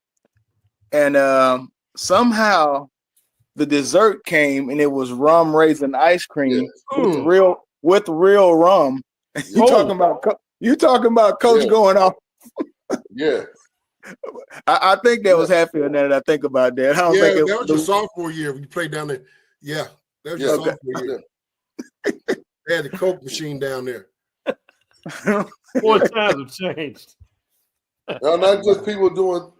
[SPEAKER 7] and somehow the dessert came, and it was rum raisin ice cream with real rum. You talking about coach going off?
[SPEAKER 5] Yeah.
[SPEAKER 7] I think that was Hatfield. Now that I think about that, I don't think
[SPEAKER 6] that was your sophomore year when you played down there. Yeah, that was your sophomore year. They had the Coke machine down there.
[SPEAKER 3] Boy, times have changed.
[SPEAKER 5] Now, not just people doing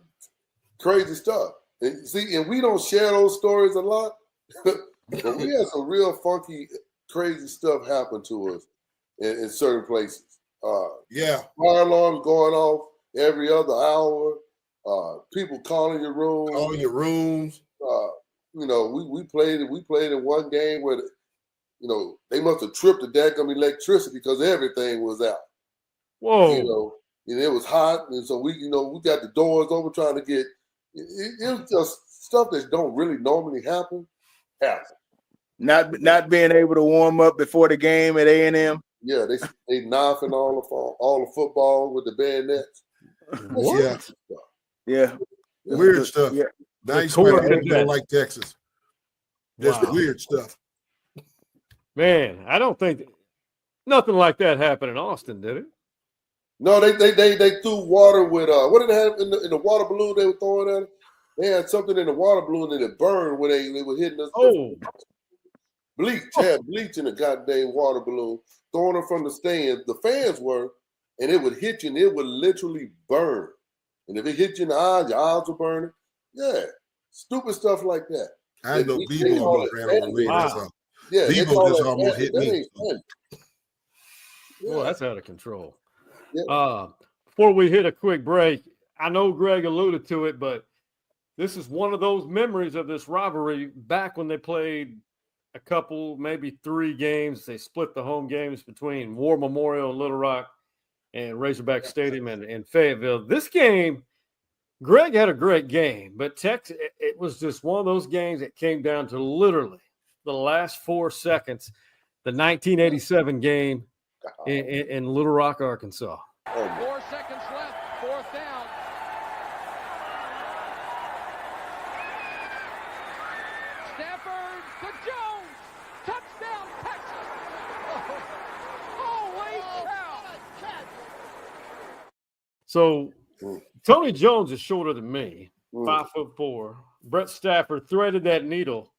[SPEAKER 5] crazy stuff. And see, and we don't share those stories a lot, but we had some real funky, crazy stuff happen to us in certain places. Fire alarms going off every other hour. People calling your room.
[SPEAKER 6] Calling your rooms.
[SPEAKER 5] You know, we played in one game where they must have tripped the daggum electricity because everything was out.
[SPEAKER 3] Whoa.
[SPEAKER 5] You know, and it was hot, and so we got the doors open trying to get. It was just stuff that don't really normally happen.
[SPEAKER 7] Not being able to warm up before the game at A&M.
[SPEAKER 5] Yeah, they knifing all the football with the bayonets.
[SPEAKER 6] Yeah. Weird stuff. Yeah. Nice man, don't like Texas. Just weird stuff.
[SPEAKER 3] Man, I don't think nothing like that happened in Austin, did it?
[SPEAKER 5] No, they threw water with what did they have in the water balloon they were throwing at it? They had something in the water balloon and it burned when they were hitting us. Bleach in the goddamn water balloon, throwing them from the stands. The fans were, and it would hit you and it would literally burn. And if it hit you in the eyes, your eyes were burning. Yeah, stupid stuff like that.
[SPEAKER 6] I know Bebo almost ran over me.
[SPEAKER 5] Yeah,
[SPEAKER 6] Bebo just almost hit me.
[SPEAKER 3] Well, that's out of control.
[SPEAKER 5] Yeah.
[SPEAKER 3] Before we hit a quick break, I know Greg alluded to it, but this is one of those memories of this rivalry back when they played a couple, maybe 3 games. They split the home games between War Memorial in Little Rock and Razorback Stadium in Fayetteville. This game, Greg had a great game, but Texas, it was just one of those games that came down to literally the last 4 seconds, the 1987 game in Little Rock, Arkansas.
[SPEAKER 8] 4 seconds left, 4th down. Stafford to Jones. Touchdown, Texas. Holy cow.
[SPEAKER 3] So Tony Jones is shorter than me, 5'4". Brett Stafford threaded that needle.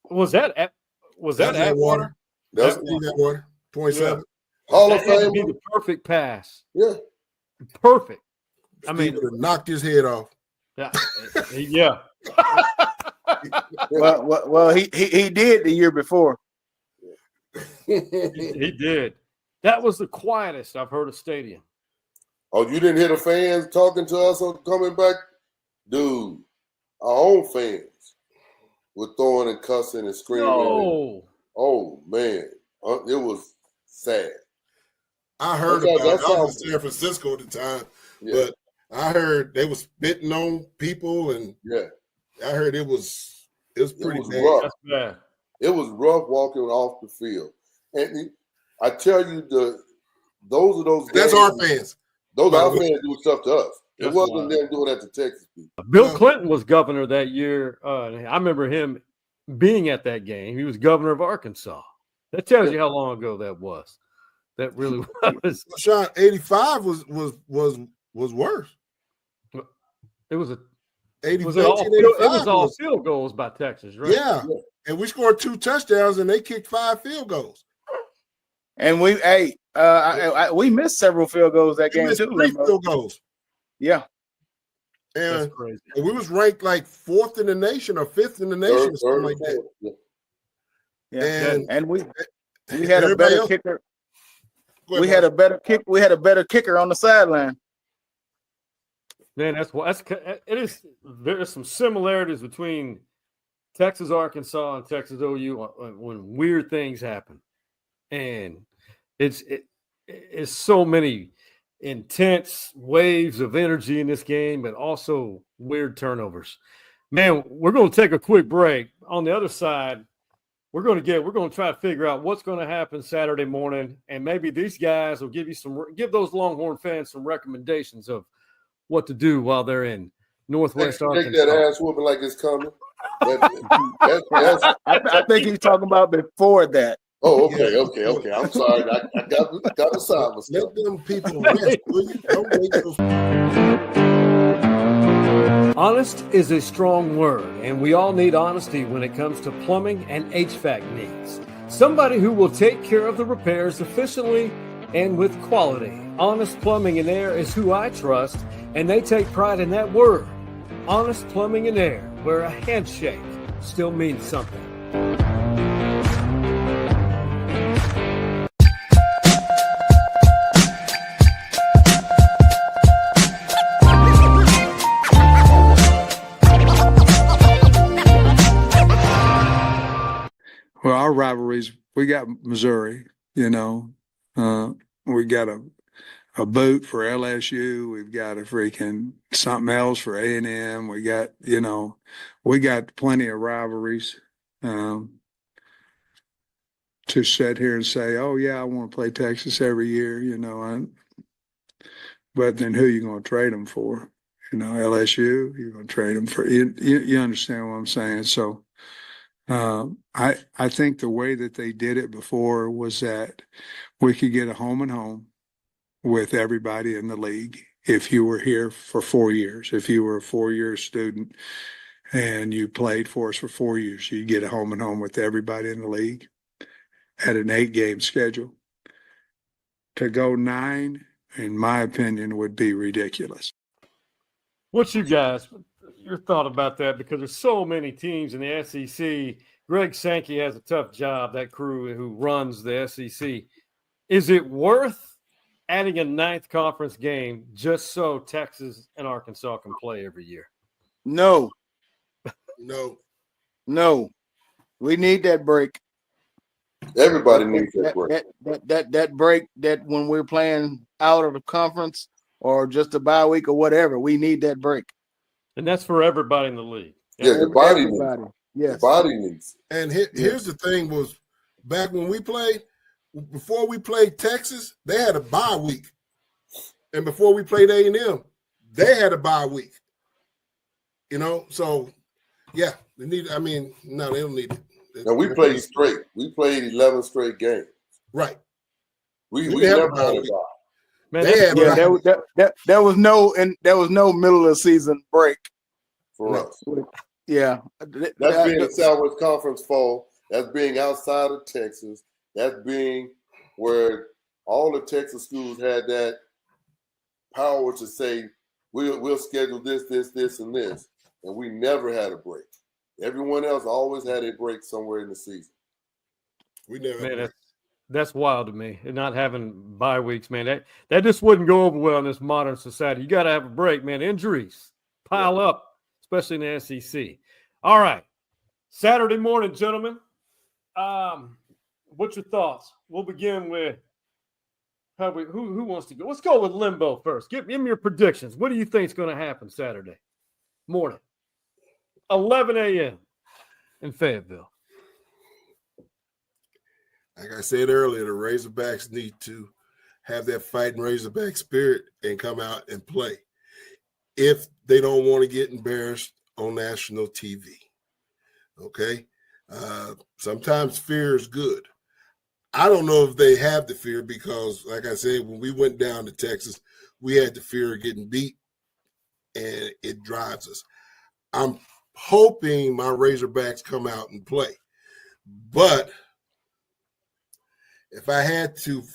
[SPEAKER 3] Was that Atwater?
[SPEAKER 6] That's Atwater. 27.
[SPEAKER 5] Hall of Fame.
[SPEAKER 3] Be the perfect pass.
[SPEAKER 5] Yeah.
[SPEAKER 3] Perfect.
[SPEAKER 6] I mean, knocked his head off.
[SPEAKER 3] Yeah.
[SPEAKER 7] Well, he did the year before.
[SPEAKER 3] He did. That was the quietest I've heard a stadium.
[SPEAKER 5] Oh, you didn't hear the fans talking to us on coming back? Dude, our own fans were throwing and cussing and screaming.
[SPEAKER 3] No.
[SPEAKER 5] Oh, man. It was sad.
[SPEAKER 6] I heard about it. I was in San Francisco at the time, but I heard they was spitting on people, and I heard it was pretty bad.
[SPEAKER 5] Rough.
[SPEAKER 3] That's bad.
[SPEAKER 5] It was rough walking off the field. And I tell you, those are those games.
[SPEAKER 6] That's our fans.
[SPEAKER 5] Those are our fans doing stuff to us. It wasn't them doing that to Texas people.
[SPEAKER 3] Bill Clinton was governor that year. I remember him being at that game. He was governor of Arkansas. That tells you how long ago that was. That really was.
[SPEAKER 6] Sean, 85 was worse.
[SPEAKER 3] It was
[SPEAKER 6] 85
[SPEAKER 3] all field goals by Texas, right?
[SPEAKER 6] Yeah. And we scored 2 touchdowns and they kicked 5 field goals.
[SPEAKER 7] And we missed several field goals that game too.
[SPEAKER 6] 3 field goals.
[SPEAKER 7] Yeah.
[SPEAKER 6] And,
[SPEAKER 3] that's crazy.
[SPEAKER 6] And we was ranked like 4th in the nation or 5th in the nation or something like that.
[SPEAKER 7] Yeah. And we had a better kicker. We had a better kicker on the sideline.
[SPEAKER 3] Man, it is. There's some similarities between Texas, Arkansas, and Texas OU when weird things happen, and it's so many intense waves of energy in this game, but also weird turnovers. Man, we're going to take a quick break. On the other side, we're going to try to figure out what's going to happen Saturday morning, and maybe these guys will give those Longhorn fans some recommendations of what to do while they're in Northwest Arkansas.
[SPEAKER 5] Take that ass whooping like it's coming.
[SPEAKER 7] I think he's talking about before that.
[SPEAKER 5] Oh, okay. I'm sorry. I got beside myself.
[SPEAKER 6] Let them people rest, will you? Don't make those.
[SPEAKER 3] Honest is a strong word, and we all need honesty when it comes to plumbing and HVAC needs. Somebody who will take care of the repairs efficiently and with quality. Honest Plumbing and Air is who I trust, and they take pride in that word. Honest Plumbing and Air, where a handshake still means something.
[SPEAKER 4] Well, our rivalries, we got Missouri, we got a boot for LSU. We've got a freaking something else for A&M. We got, we got plenty of rivalries to sit here and say, oh, yeah, I want to play Texas every year, but then who you going to trade them for? LSU, you're going to trade them for, you understand what I'm saying? So, I think the way that they did it before was that we could get a home and home with everybody in the league. If you were here for 4 years, if you were a 4-year student and you played for us for 4 years, you get a home and home with everybody in the league at an 8-game schedule. To go 9, in my opinion, would be ridiculous.
[SPEAKER 3] What's your thought about that? Because there's so many teams in the SEC. Greg Sankey has a tough job, that crew who runs the SEC. Is it worth adding a 9th conference game just so Texas and Arkansas can play every year?
[SPEAKER 7] No. We need that break.
[SPEAKER 5] Everybody needs that break.
[SPEAKER 7] That break that when we're playing out of the conference or just a bye week or whatever, we need that break.
[SPEAKER 3] And that's for everybody in the league.
[SPEAKER 5] Yeah, the body needs it.
[SPEAKER 7] Yes.
[SPEAKER 5] The body needs it.
[SPEAKER 6] And here's the thing was back when we played, before we played Texas, they had a bye week. And before we played A&M, they had a bye week. So yeah, they need. No, they don't need it.
[SPEAKER 5] And we played straight. We played 11 straight games.
[SPEAKER 6] Right.
[SPEAKER 5] We never had a bye.
[SPEAKER 3] Man,
[SPEAKER 7] there was no middle of the season break
[SPEAKER 5] for us.
[SPEAKER 7] Yeah,
[SPEAKER 5] that's being a Southwest Conference fall. That's being outside of Texas. That's being where all the Texas schools had that power to say we'll schedule this, and this, and we never had a break. Everyone else always had a break somewhere in the season.
[SPEAKER 6] We never.
[SPEAKER 3] Man, that's wild to me. And not having bye weeks, man. That just wouldn't go over well in this modern society. You got to have a break, man. Injuries pile up, especially in the SEC. All right, Saturday morning, gentlemen. What's your thoughts? We'll begin with who wants to go? Let's go with Limbo first. Give me your predictions. What do you think is going to happen Saturday morning, 11 a.m. in Fayetteville?
[SPEAKER 6] Like I said earlier, the Razorbacks need to have that fighting Razorback spirit and come out and play if they don't want to get embarrassed on national TV. Okay? Sometimes fear is good. I don't know if they have the fear because, like I said, when we went down to Texas, we had the fear of getting beat, and it drives us. I'm hoping my Razorbacks come out and play. But if I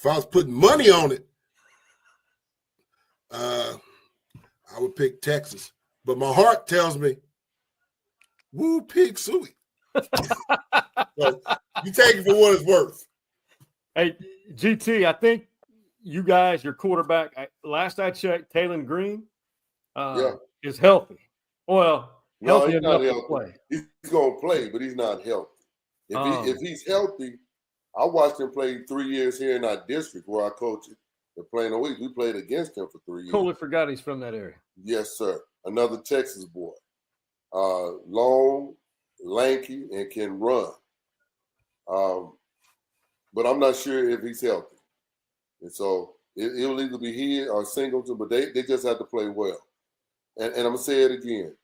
[SPEAKER 6] was putting money on it, I would pick Texas. But my heart tells me, woo, pig suey. So you take it for what it's worth.
[SPEAKER 3] Hey, GT, I think you guys, your quarterback, last I checked, Taylon Green, is healthy. Well,
[SPEAKER 5] No,
[SPEAKER 3] healthy
[SPEAKER 5] he's not
[SPEAKER 3] enough to
[SPEAKER 5] healthy.
[SPEAKER 3] play.
[SPEAKER 5] He's going to play, but he's not healthy. If he's healthy, I watched him play 3 years here in our district where I coach it. They're playing a week. We played against him for 3 years.
[SPEAKER 3] Totally forgot he's from that area.
[SPEAKER 5] Yes, sir. Another Texas boy. Long, lanky, and can run. But I'm not sure if he's healthy. And so it'll either be he or Singleton, but they just have to play well. And I'm going to say it again.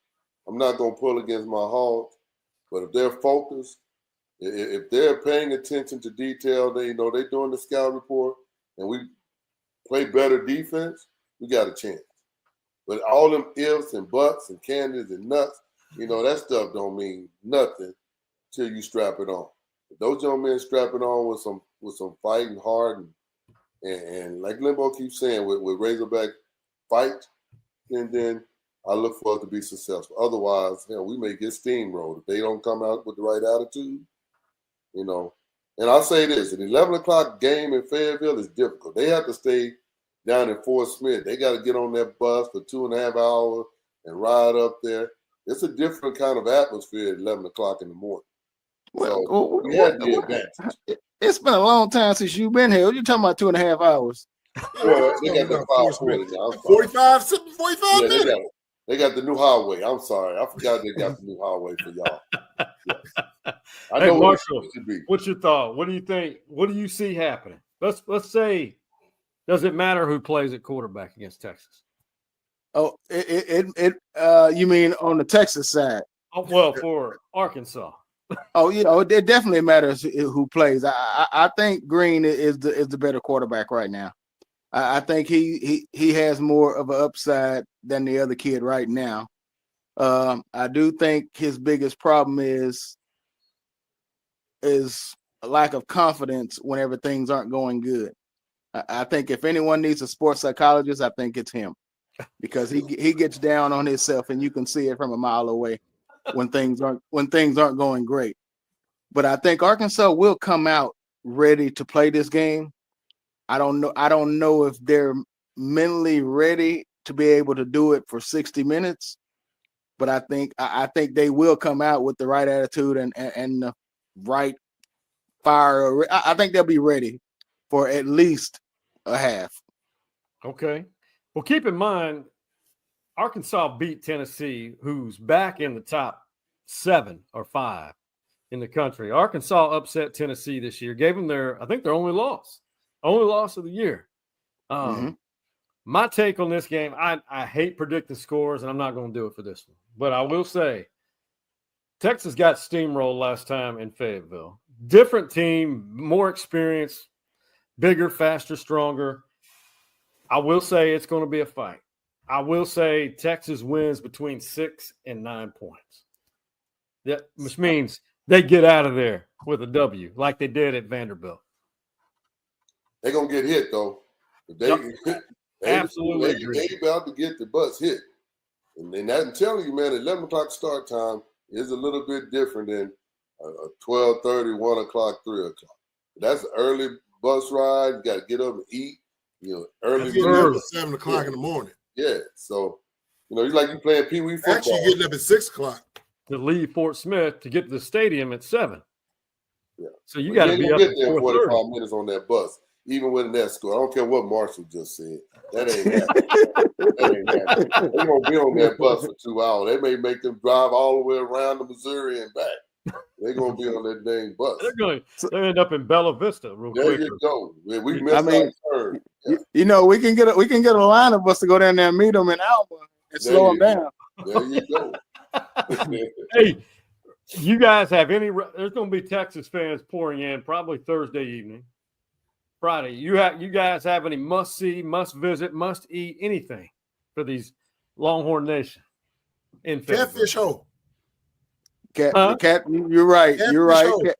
[SPEAKER 5] I'm not going to pull against my Hogs, but if they're focused, if they're paying attention to detail, they're doing the scout report, and we play better defense, we got a chance. But all them ifs and buts and candies and nuts, that stuff don't mean nothing till you strap it on. If those young men strap it on with some fighting hard and like Limbo keeps saying, with Razorback fight, and then I look for it to be successful. Otherwise, we may get steamrolled if they don't come out with the right attitude. And I'll say this: an 11 o'clock game in Fayetteville is difficult. They have to stay down in Fort Smith. They got to get on that bus for 2.5 hours and ride up there. It's a different kind of atmosphere at 11 o'clock in the morning. So we had the advantage.
[SPEAKER 7] It's been a long time since you've been here. What are you talking about 2.5 hours?
[SPEAKER 5] Well, they got the 540 now.
[SPEAKER 6] 45 minutes.
[SPEAKER 5] They got the new highway. I'm sorry. I forgot they got the new highway for y'all. Yes. I know
[SPEAKER 3] Marshall, what's your thought? What do you think? What do you see happening? Let's say, does it matter who plays at quarterback against Texas?
[SPEAKER 7] Oh, you mean on the Texas side?
[SPEAKER 3] Oh, well, for Arkansas.
[SPEAKER 7] Oh, it definitely matters who plays. I think Green is the better quarterback right now. I think he has more of an upside than the other kid right now. I do think his biggest problem is a lack of confidence whenever things aren't going good. I think if anyone needs a sports psychologist, I think it's him, because he gets down on himself, and you can see it from a mile away when things aren't going great. But I think Arkansas will come out ready to play this game. I don't know if they're mentally ready to be able to do it for 60 minutes, but I think they will come out with the right attitude and the right fire. I think they'll be ready for at least a half.
[SPEAKER 3] Okay. Well, keep in mind, Arkansas beat Tennessee, who's back in the top 7 or 5 in the country. Arkansas upset Tennessee this year, gave them their only loss of the year. My take on this game, I hate predicting scores, and I'm not going to do it for this one. But I will say, Texas got steamrolled last time in Fayetteville. Different team, more experience, bigger, faster, stronger. I will say it's going to be a fight. I will say Texas wins between 6 and 9 points. That, which means they get out of there with a W, like they did at Vanderbilt.
[SPEAKER 5] They're going to get hit, though.
[SPEAKER 3] Absolutely.
[SPEAKER 5] They about to get the bus hit. And I'm telling you, man, 11 o'clock start time is a little bit different than 12:30, 1 o'clock, 3 o'clock. That's an early bus ride. You got to get up and eat. Early.
[SPEAKER 6] Getting up at 7 o'clock in the morning.
[SPEAKER 5] Yeah. So, it's like you playing Pee Wee football.
[SPEAKER 6] Actually, getting up at 6 o'clock.
[SPEAKER 3] To leave Fort Smith to get to the stadium at 7.
[SPEAKER 5] Yeah.
[SPEAKER 3] So you got to be up
[SPEAKER 5] at
[SPEAKER 3] there
[SPEAKER 5] 45 minutes on that bus, even with an escort. I don't care what Marshall just said. That ain't happening. They're going to be on that bus for 2 hours. They may make them drive all the way around to Missouri and back. They're going to be on that dang bus.
[SPEAKER 3] They end up in Bella Vista real quick.
[SPEAKER 5] There you go. We missed our turn.
[SPEAKER 7] Yeah. We can get a line of us to go down there and meet them in Alma and slow them down.
[SPEAKER 5] There you go.
[SPEAKER 3] Hey, you guys have there's going to be Texas fans pouring in probably Thursday evening, Friday. You guys have any must see, must visit, must eat, anything for these Longhorn Nation?
[SPEAKER 6] Catfish hole.
[SPEAKER 7] You're right. You're right.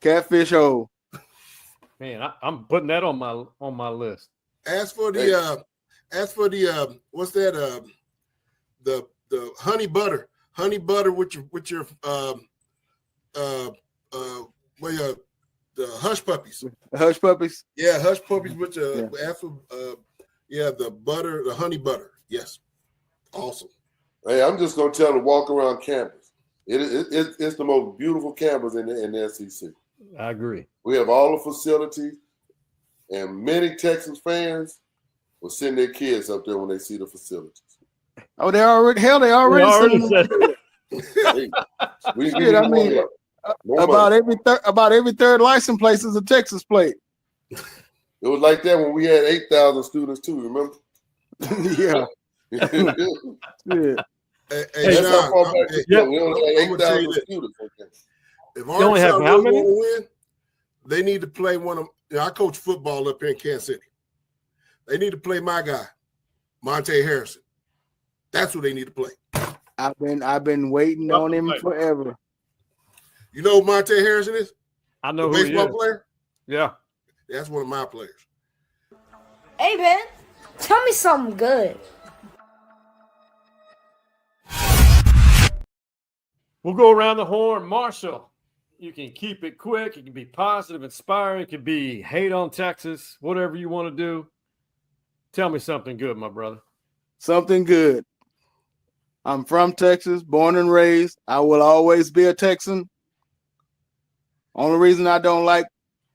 [SPEAKER 7] Catfish hole.
[SPEAKER 3] Man, I'm putting that on my list.
[SPEAKER 6] As for the what's that? The honey butter with your the hush puppies.
[SPEAKER 7] Hush puppies.
[SPEAKER 6] Yeah, hush puppies with your the butter, the honey butter. Yes. Awesome.
[SPEAKER 5] Hey, I'm just gonna tell them to walk around campus. It's the most beautiful campus in the SEC.
[SPEAKER 3] I agree.
[SPEAKER 5] We have all the facilities, and many Texas fans will send their kids up there when they see the facilities.
[SPEAKER 7] Oh, they already
[SPEAKER 3] said
[SPEAKER 7] it.
[SPEAKER 5] Hey, we
[SPEAKER 7] Shit, I mean, about every third license plate is a Texas plate.
[SPEAKER 5] It was like that when we had 8,000 students too. Remember?
[SPEAKER 7] Yeah.
[SPEAKER 6] Yeah. Hey,
[SPEAKER 5] That's how far back we go. We only had
[SPEAKER 6] I'm gonna tell you
[SPEAKER 5] 8,000
[SPEAKER 6] this.
[SPEAKER 5] students. Okay.
[SPEAKER 6] If
[SPEAKER 3] You only have
[SPEAKER 6] Arkansas
[SPEAKER 3] how
[SPEAKER 6] really
[SPEAKER 3] many?
[SPEAKER 6] want to win, they need to play one of. I coach football up here in Kansas City. They need to play my guy, Monte Harrison. That's who they need to play.
[SPEAKER 7] I've been waiting on him forever.
[SPEAKER 6] You know who Monte Harrison is?
[SPEAKER 3] I know
[SPEAKER 6] the
[SPEAKER 3] who
[SPEAKER 6] baseball
[SPEAKER 3] he is.
[SPEAKER 6] player.
[SPEAKER 3] Yeah.
[SPEAKER 6] That's one of my players.
[SPEAKER 10] Hey, man, tell me something good.
[SPEAKER 3] We'll go around the horn. Marshall, you can keep it quick. It can be positive, inspiring. It can be hate on Texas, whatever you want to do. Tell me something good, my brother.
[SPEAKER 7] Something good. I'm from Texas, born and raised. I will always be a Texan. Only reason I don't like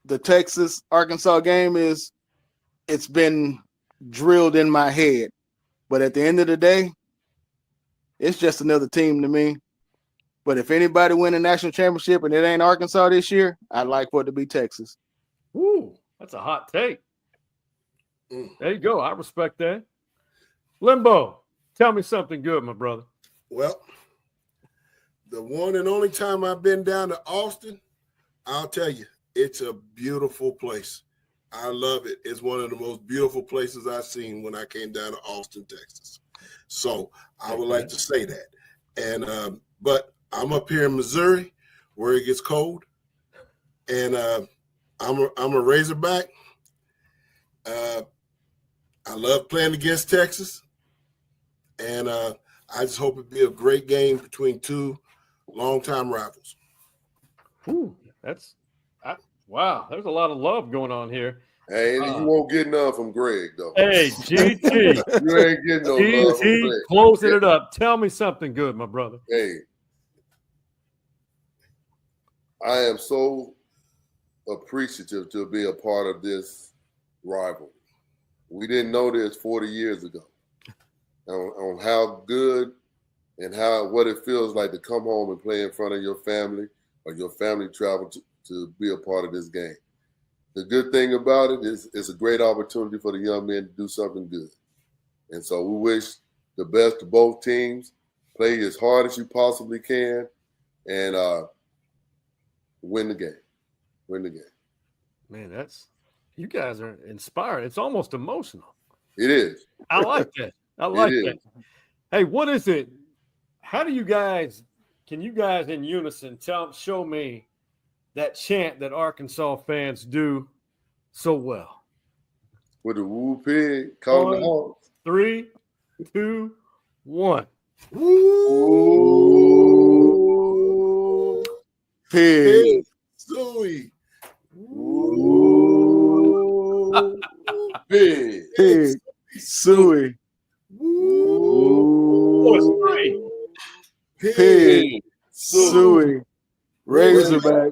[SPEAKER 7] the Texas-Arkansas game is it's been drilled in my head. But at the end of the day, it's just another team to me. But if anybody win a national championship and it ain't Arkansas this year, I'd like for it to be Texas.
[SPEAKER 3] Ooh, that's a hot take. There you go. I respect that. Limbo, tell me something good, my brother.
[SPEAKER 6] Well, the one and only time I've been down to Austin, I'll tell you, it's a beautiful place. I love it. It's one of the most beautiful places I've seen when I came down to Austin, Texas. So I would like to say that. And but I'm up here in Missouri where it gets cold. And I'm a Razorback. I love playing against Texas. And I just hope it be a great game between two longtime rivals.
[SPEAKER 3] Ooh, wow. There's a lot of love going on here.
[SPEAKER 5] Hey, you won't get none from Greg, though.
[SPEAKER 3] Hey, GT.
[SPEAKER 5] You ain't getting no love from
[SPEAKER 3] GT,
[SPEAKER 5] Greg.
[SPEAKER 3] closing it up. Tell me something good, my brother.
[SPEAKER 5] Hey, I am so appreciative to be a part of this rivalry. We didn't know this 40 years ago on how good and what it feels like to come home and play in front of your family or your family travel to be a part of this game. The good thing about it is it's a great opportunity for the young men to do something good. And so we wish the best to both teams. Play as hard as you possibly can and win the game. Win the game.
[SPEAKER 3] Man, you guys are inspired. It's almost emotional.
[SPEAKER 5] It is.
[SPEAKER 3] I like that. I like that. Hey, what is it? How do you guys, can you guys in unison show me that chant that Arkansas fans do so well?
[SPEAKER 5] With the woo pig, calling the Hogs.
[SPEAKER 3] 3, 2, 1.
[SPEAKER 7] Woo! Pig.
[SPEAKER 6] Suey.
[SPEAKER 5] Woo! Pig.
[SPEAKER 7] Pig. Suey.
[SPEAKER 3] Woo!
[SPEAKER 7] Pig. Suey. Razorback.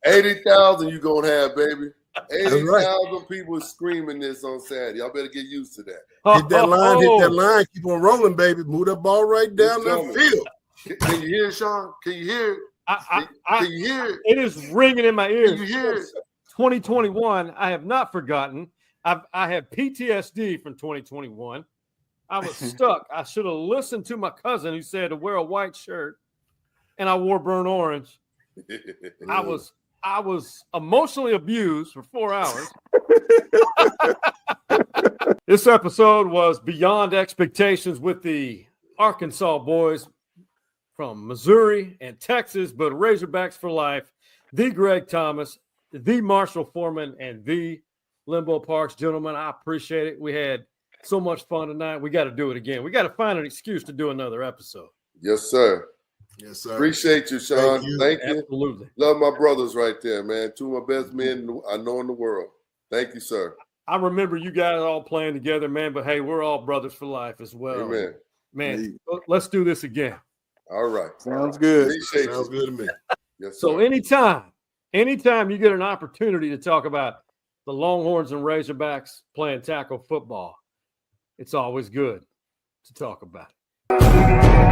[SPEAKER 5] 80,000 you gonna have, baby. 80,000
[SPEAKER 6] right.
[SPEAKER 5] people screaming this on Saturday. Y'all better get used to that.
[SPEAKER 6] Hit that line, keep on rolling, baby. Move that ball right down that field.
[SPEAKER 5] Can you hear it, Sean? Can you hear it? Can you hear it?
[SPEAKER 3] It is ringing in my ears.
[SPEAKER 5] Can you hear it?
[SPEAKER 3] 2021, I have not forgotten. I have PTSD from 2021. I was stuck. I should have listened to my cousin who said to wear a white shirt, and I wore burnt orange. I was emotionally abused for 4 hours. This episode was beyond expectations with the Arkansas boys from Missouri and Texas, but Razorbacks for life. The Greg Thomas, the Marshall Foreman, and the Limbo Parks. Gentlemen, I appreciate it. We had so much fun tonight. We got to do it again. We got to find an excuse to do another episode.
[SPEAKER 5] Yes, sir.
[SPEAKER 6] Yes, sir.
[SPEAKER 5] Appreciate you, Sean. Thank you.
[SPEAKER 3] Absolutely.
[SPEAKER 5] Love my brothers right there, man. Two of my best men I know in the world. Thank you, sir.
[SPEAKER 3] I remember you guys all playing together, man. But hey, we're all brothers for life as well.
[SPEAKER 5] Amen.
[SPEAKER 3] Man, let's do this again.
[SPEAKER 5] All right.
[SPEAKER 7] Sounds good.
[SPEAKER 6] Sounds good to me.
[SPEAKER 5] Yes,
[SPEAKER 3] So
[SPEAKER 5] sir.
[SPEAKER 3] anytime you get an opportunity to talk about the Longhorns and Razorbacks playing tackle football, it's always good to talk about it.